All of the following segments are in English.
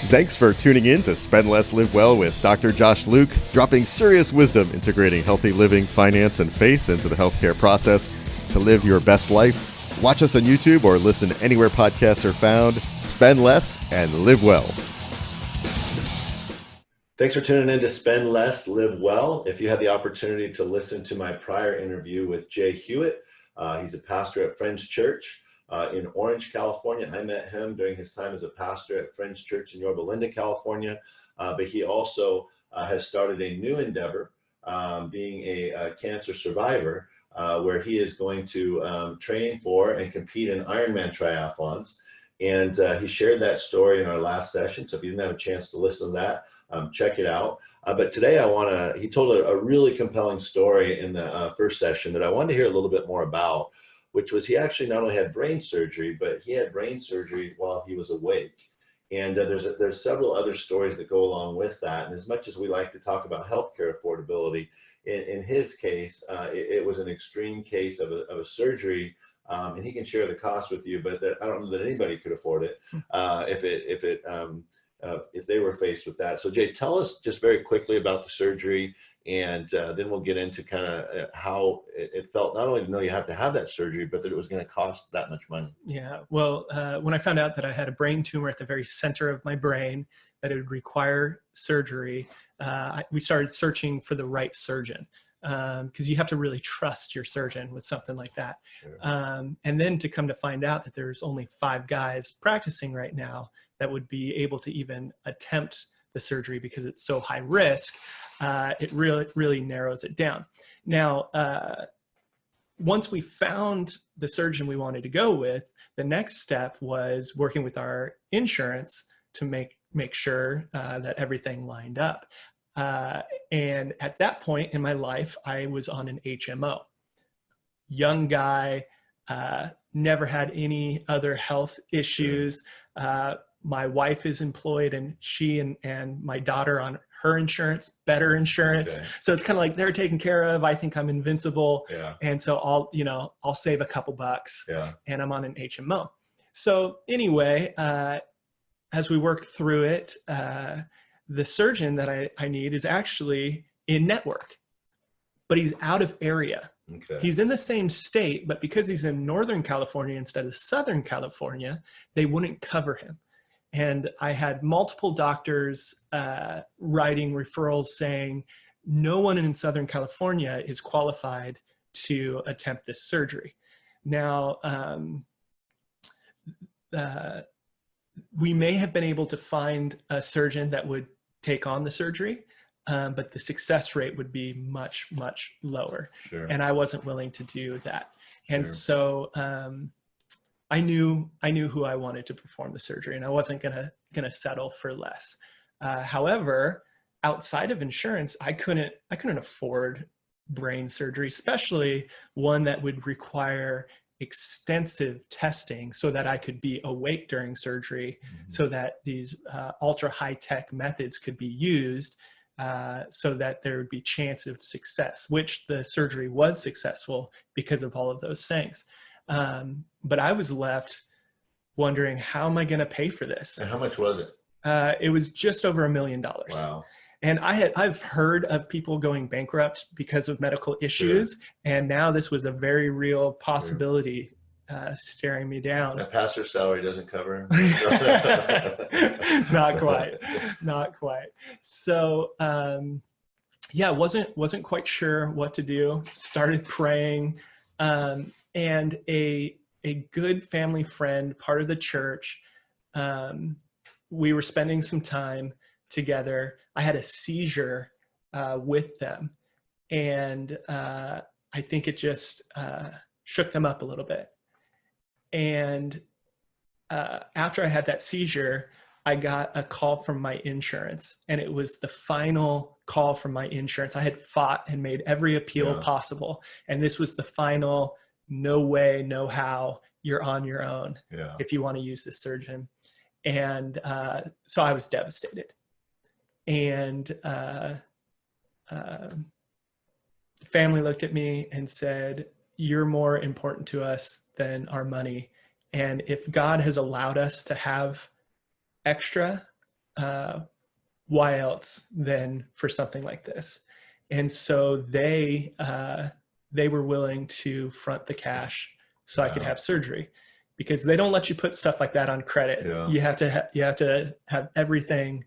Thanks for tuning in to Spend Less, Live Well with Dr. Josh Luke, dropping serious wisdom, integrating healthy living, finance, and faith into the healthcare process to live your best life. Watch us on YouTube or listen anywhere podcasts are found. Spend less and live well. Thanks for tuning in to Spend Less, Live Well. If you had the opportunity to listen to my prior interview with Jay Hewitt, he's a pastor at Friends Church in Orange, California. I met him during his time as a pastor at Friends Church in Yorba Linda, California. But he also has started a new endeavor, being a cancer survivor, where he is going to train for and compete in Ironman triathlons. And he shared that story in our last session. So if you didn't have a chance to listen to that, check it out. But today he told a really compelling story in the first session that I wanted to hear a little bit more about, which was he actually not only had brain surgery, but he had brain surgery while he was awake. And there's several other stories that go along with that. And as much as we like to talk about healthcare affordability, in his case, it was an extreme case of a surgery. And he can share the cost with you, but I don't know that anybody could afford it if they were faced with that. So Jay, tell us just very quickly about the surgery, and then we'll get into kind of how it felt, not only to know you have to have that surgery, but that it was going to cost that much money. Yeah, well, when I found out that I had a brain tumor at the very center of my brain, that it would require surgery, we started searching for the right surgeon, because you have to really trust your surgeon with something like that. Sure. And then to come to find out that there's only 5 guys practicing right now that would be able to even attempt the surgery because it's so high risk, it really narrows it down. Now, once we found the surgeon we wanted to go with, the next step was working with our insurance to make sure that everything lined up. And at that point in my life, I was on an HMO. Young guy, never had any other health issues. My wife is employed, and she and my daughter on her insurance, better insurance. Okay. So it's kind of like they're taken care of. I think I'm invincible. Yeah. And so I'll save a couple bucks. Yeah. And I'm on an HMO. So anyway, as we work through it, the surgeon that I need is actually in network, but he's out of area. Okay. He's in the same state, but because he's in Northern California instead of Southern California, they wouldn't cover him. And I had multiple doctors writing referrals saying, no one in Southern California is qualified to attempt this surgery. Now, we may have been able to find a surgeon that would take on the surgery, but the success rate would be much, much lower. Sure. And I wasn't willing to do that. And sure. So I knew who I wanted to perform the surgery, and I wasn't gonna settle for less. However, outside of insurance, I couldn't afford brain surgery, especially one that would require extensive testing so that I could be awake during surgery, so that these ultra high-tech methods could be used, so that there would be chance of success, which the surgery was successful because of all of those things. But I was left wondering, how am I going to pay for this? And how much was it? It was just over $1 million. Wow. And I've heard of people going bankrupt because of medical issues. Sure. And now this was a very real possibility, staring me down. A pastor's salary doesn't cover him? Not quite. So, yeah, wasn't quite sure what to do. Started praying. And a good family friend, part of the church, we were spending some time together. I had a seizure with them, and I think it just shook them up a little bit. And after I had that seizure, I got a call from my insurance, and it was the final call from my insurance. I had fought and made every appeal possible, and this was the final, no way, no how, you're on your own if you want to use this surgeon. And so I was devastated. And the family looked at me and said, you're more important to us than our money. And if God has allowed us to have extra, why else than for something like this? And so they were willing to front the cash so I could have surgery, because they don't let you put stuff like that on credit. Yeah. You have to have everything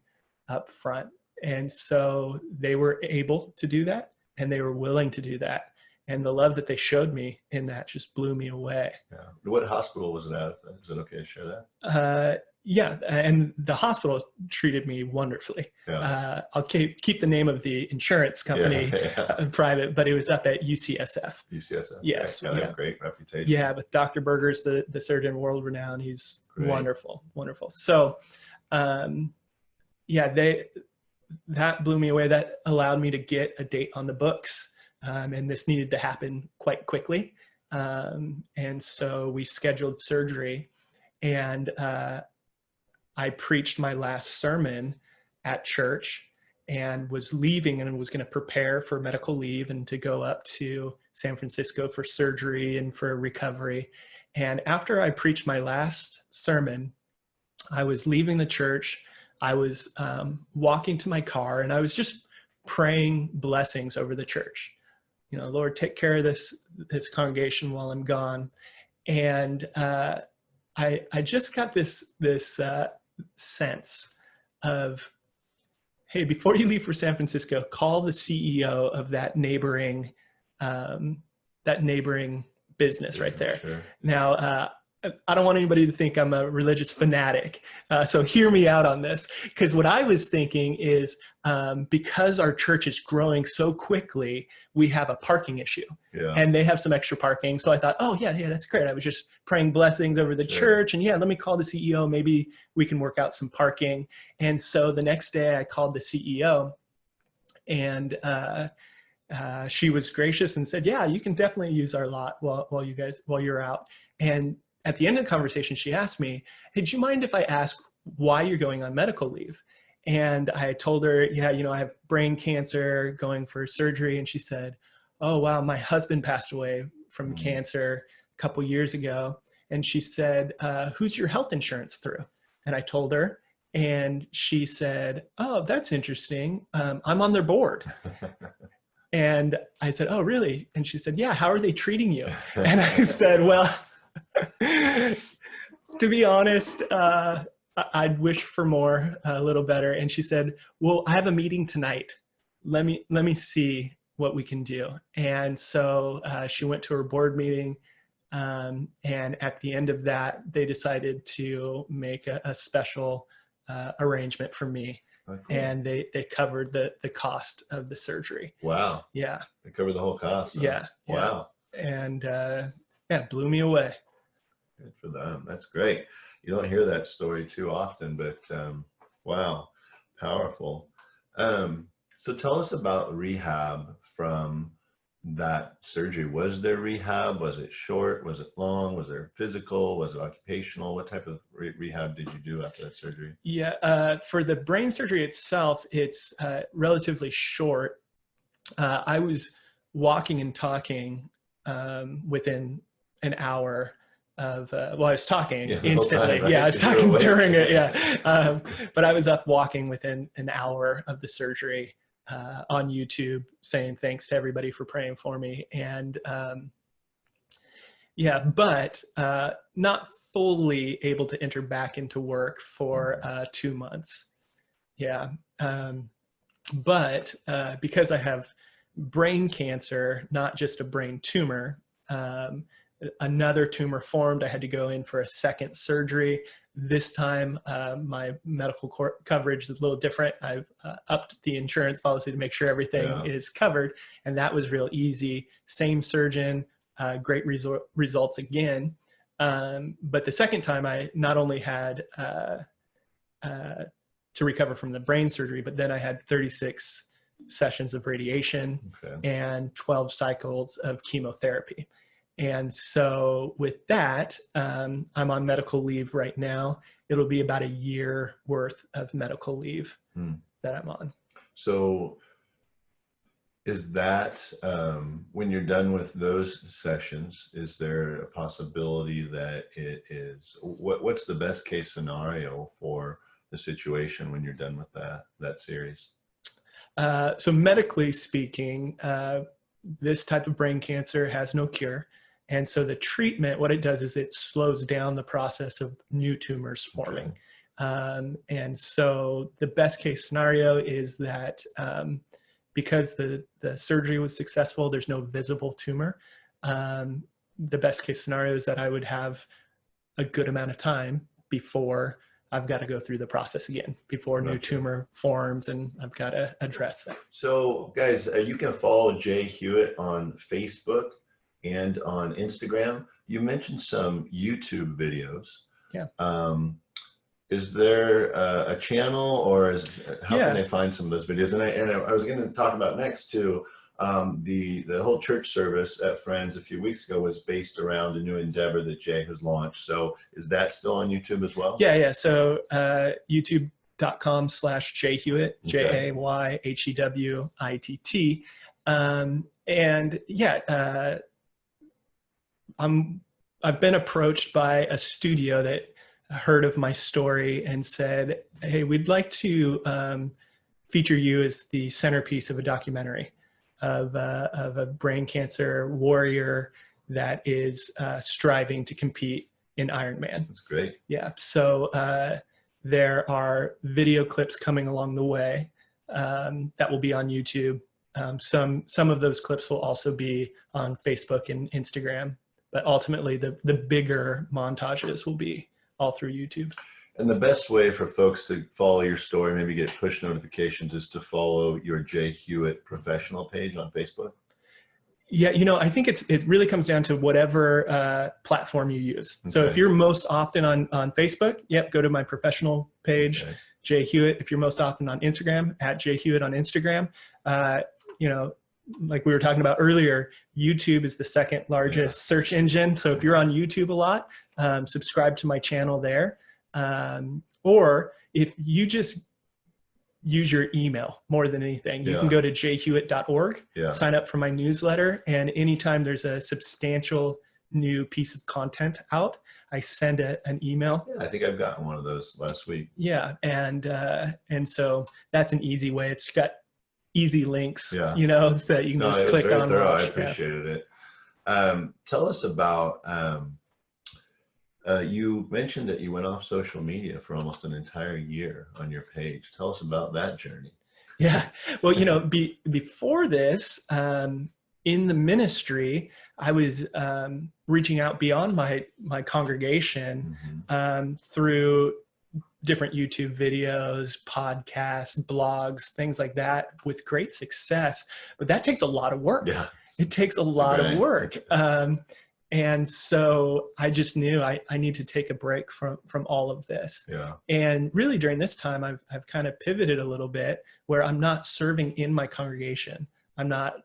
up front. And so they were able to do that, and they were willing to do that. And the love that they showed me in that just blew me away. Yeah. What hospital was it at? Is it okay to share that? Yeah, and the hospital treated me wonderfully. Yeah. I'll keep the name of the insurance company private, but it was up at UCSF. UCSF. Yes. Yeah, they have a great reputation. Yeah, but Dr. Berger's the surgeon, world renowned. He's wonderful. So, that blew me away. That allowed me to get a date on the books. And this needed to happen quite quickly. And so we scheduled surgery, and I preached my last sermon at church and was leaving and was going to prepare for medical leave and to go up to San Francisco for surgery and for recovery. And after I preached my last sermon, I was leaving the church. I was walking to my car, and I was just praying blessings over the church. Lord, take care of this congregation while I'm gone. And I just got this sense of, hey, before you leave for San Francisco, call the CEO of that neighboring business right there. Sure. Now, I don't want anybody to think I'm a religious fanatic. So hear me out on this, because what I was thinking is because our church is growing so quickly, we have a parking issue, and they have some extra parking. So I thought, oh yeah, that's great. I was just praying blessings over the church, and let me call the CEO. Maybe we can work out some parking. And so the next day I called the CEO, and she was gracious and said, yeah, you can definitely use our lot while you're out. And at the end of the conversation, she asked me, hey, do you mind if I ask why you're going on medical leave? And I told her, I have brain cancer, going for surgery. And she said, oh, wow, my husband passed away from cancer a couple years ago. And she said, who's your health insurance through? And I told her, and she said, oh, that's interesting. I'm on their board. And I said, oh, really? And she said, yeah, how are they treating you? And I said, well, to be honest, I'd wish for more, a little better. And she said, well, I have a meeting tonight. Let me see what we can do. And so she went to her board meeting. And at the end of that, they decided to make a special arrangement for me. Oh, cool. And they covered the cost of the surgery. Wow. Yeah. They covered the whole cost. So. Yeah. Wow. And it blew me away. Good for them. That's great. You don't hear that story too often, but wow, powerful. So tell us about rehab from that surgery. Was there rehab? Was it short? Was it long? Was there physical? Was it occupational? What type of rehab did you do after that surgery? Yeah, for the brain surgery itself, it's relatively short. I was walking and talking within an hour of, I was talking instantly. Right? Yeah, I was talking during it. Yeah. But I was up walking within an hour of the surgery on YouTube, saying thanks to everybody for praying for me. And but not fully able to enter back into work for 2 months. Yeah. But because I have brain cancer, not just a brain tumor, another tumor formed. I had to go in for a second surgery. This time, my medical coverage is a little different. I've upped the insurance policy to make sure everything is covered, and that was real easy. Same surgeon, great results again. But the second time, I not only had to recover from the brain surgery, but then I had 36 sessions of radiation and 12 cycles of chemotherapy. And so with that, I'm on medical leave right now. It'll be about a year worth of medical leave that I'm on. So is that, when you're done with those sessions, is there a possibility that it is, what's the best case scenario for the situation when you're done with that series? So medically speaking, this type of brain cancer has no cure. And so the treatment, what it does is it slows down the process of new tumors forming. Okay. And so the best case scenario is that because the surgery was successful, there's no visible tumor. The best case scenario is that I would have a good amount of time before I've got to go through the process again, before new tumor forms, and I've got to address that. So guys, you can follow Jay Hewitt on Facebook and on Instagram. You mentioned some YouTube videos. Yeah. Is there a channel, or how can they find some of those videos? And I was going to talk about next too. The whole church service at Friends a few weeks ago was based around a new endeavor that Jay has launched. So is that still on YouTube as well? Yeah. So youtube.com/Jay Hewitt, JayHewitt. And I've been approached by a studio that heard of my story and said, hey, we'd like to feature you as the centerpiece of a documentary of a brain cancer warrior that is striving to compete in Ironman. That's great. Yeah. So there are video clips coming along the way that will be on YouTube. Some of those clips will also be on Facebook and Instagram, but ultimately the bigger montages will be all through YouTube. And the best way for folks to follow your story, maybe get push notifications, is to follow your Jay Hewitt professional page on Facebook? Yeah, I think it really comes down to whatever platform you use. Okay. So if you're most often on Facebook, go to my professional page, okay. Jay Hewitt. If you're most often on Instagram, @Jay Hewitt on Instagram. Like we were talking about earlier, YouTube is the second largest search engine. So if you're on YouTube a lot, subscribe to my channel there. Or if you just use your email more than anything, you can go to jayhewitt.org, sign up for my newsletter, and anytime there's a substantial new piece of content out, I send an email. I think I've gotten one of those last week. Yeah, and so that's an easy way. It's got easy links, so that you can just click on. I appreciated it. Tell us about, you mentioned that you went off social media for almost an entire year on your page. Tell us about that journey. Yeah. Well, before this, in the ministry, I was reaching out beyond my congregation through different YouTube videos, podcasts, blogs, things like that, with great success. But that takes a lot of work. Yeah. It takes a lot of work. And so I just knew I need to take a break from all of this. Yeah. And really during this time, I've kind of pivoted a little bit where I'm not serving in my congregation. I'm not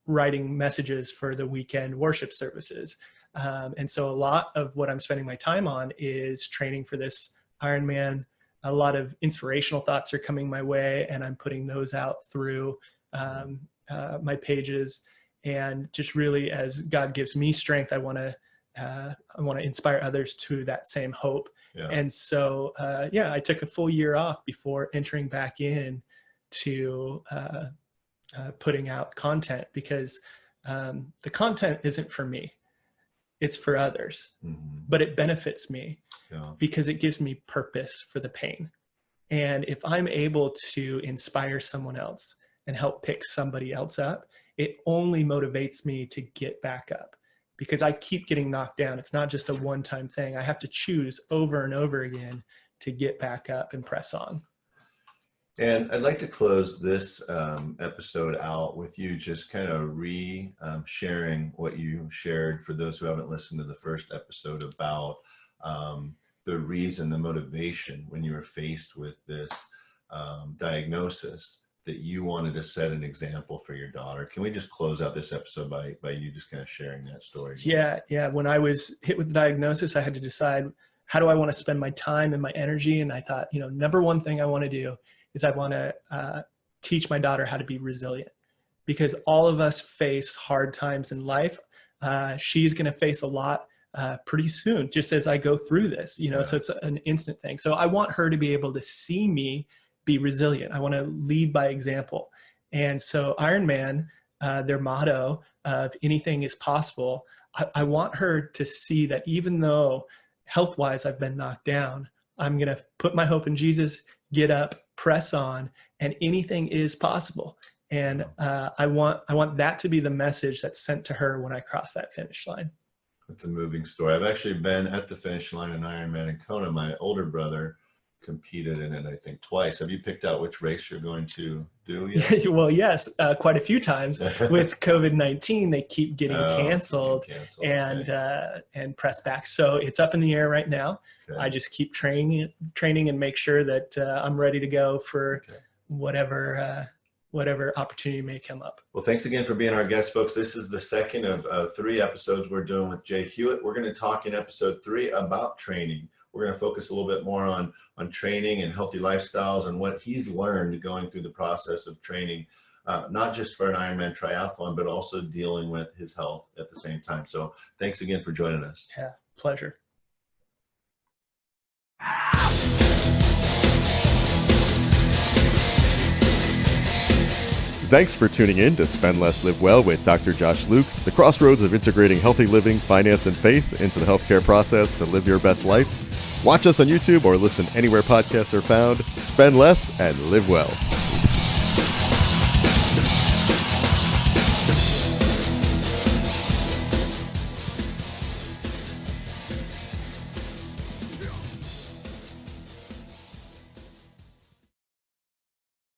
writing messages for the weekend worship services. And so a lot of what I'm spending my time on is training for this Ironman. A lot of inspirational thoughts are coming my way, and I'm putting those out through my pages. And just really, as God gives me strength, I want to inspire others to that same hope. Yeah. And so, I took a full year off before entering back in to putting out content, because the content isn't for me. It's for others, but it benefits me because it gives me purpose for the pain. And if I'm able to inspire someone else and help pick somebody else up, it only motivates me to get back up, because I keep getting knocked down. It's not just a one-time thing. I have to choose over and over again to get back up and press on. And I'd like to close this episode out with you just kind of sharing what you shared for those who haven't listened to the first episode about the reason, the motivation when you were faced with this diagnosis, that you wanted to set an example for your daughter. Can we just close out this episode by you just kind of sharing that story? Yeah. When I was hit with the diagnosis, I had to decide, how do I want to spend my time and my energy? And I thought, number one thing I want to do is I want to teach my daughter how to be resilient, because all of us face hard times in life. She's going to face a lot pretty soon, just as I go through this, so it's an instant thing. So I want her to be able to see me be resilient. I want to lead by example. And so Ironman, their motto of anything is possible, I want her to see that even though health-wise I've been knocked down, I'm going to put my hope in Jesus, get up, press on, and anything is possible. And I want that to be the message that's sent to her when I cross that finish line. It's a moving story. I've actually been at the finish line in Ironman in Kona. My older brother competed in it, I think, twice. Have you picked out which race you're going to do yet? Well, yes, quite a few times. With COVID-19, they keep getting canceled and pressed back. So it's up in the air right now. Okay. I just keep training and make sure that I'm ready to go for whatever opportunity may come up. Well, thanks again for being our guest, folks. This is the second of 3 episodes we're doing with Jay Hewitt. We're going to talk in episode 3 about training. We're going to focus a little bit more on training and healthy lifestyles and what he's learned going through the process of training, not just for an Ironman triathlon, but also dealing with his health at the same time. So thanks again for joining us. Yeah, pleasure. Thanks for tuning in to Spend Less, Live Well with Dr. Josh Luke, the crossroads of integrating healthy living, finance, and faith into the healthcare process to live your best life. Watch us on YouTube or listen anywhere podcasts are found. Spend less and live well.